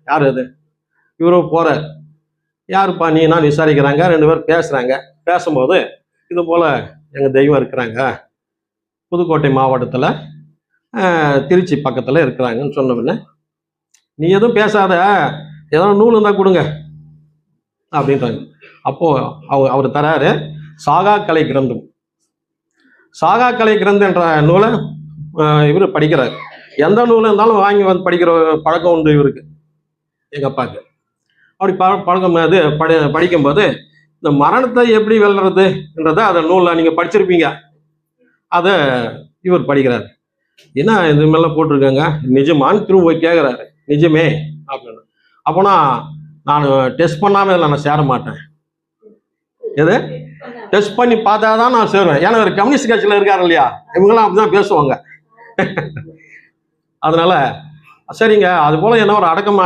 யார் அது? இவரு போகிறார். யாருப்பா நீ நான் விசாரிக்கிறாங்க. 2 பேர் பேசுகிறாங்க. பேசும்போது இது போல் எங்கள் தெய்வம் இருக்கிறாங்க, புதுக்கோட்டை மாவட்டத்தில் திருச்சி பக்கத்தில் இருக்கிறாங்கன்னு சொன்ன உடனே, நீ எதுவும் பேசாத, ஏதாவது நூல் இருந்தால் கொடுங்க அப்படின்றாங்க. அப்போது அவர் தராரு சாகா கலை கிரந்தம். சாகா கலை கிரந்தம் என்ற நூலை இவர் படிக்கிறார். எந்த நூல் இருந்தாலும் வாங்கி வந்து படிக்கிற பழக்கம் உண்டு இவருக்கு, எங்கள் அப்பாவுக்கு. அப்படி பழக்கம் அது படிக்கும்போது இந்த மரணத்தை எப்படி வெல்றதுன்றதை அதை நூலில் நீங்கள் படிச்சிருப்பீங்க. அதை இவர் படிக்கிறார். என்ன இது மாதிரிலாம் போட்டிருக்காங்க, நிஜமான்னு திரும்ப போய் கேட்குறாரு. நிஜமே அப்படின்னு. அப்போனா நான் டெஸ்ட் பண்ணாமல் இதில் நான் சேர மாட்டேன். எது டெஸ்ட் பண்ணி பார்த்தா தான் நான் சேருவேன். ஏன்னா ஒரு கம்யூனிஸ்ட் கட்சியில் இருக்காரு இல்லையா, இவங்கெல்லாம் அப்படிதான் பேசுவாங்க. அதனால சரிங்க, அது போல என்ன ஒரு அடக்கமா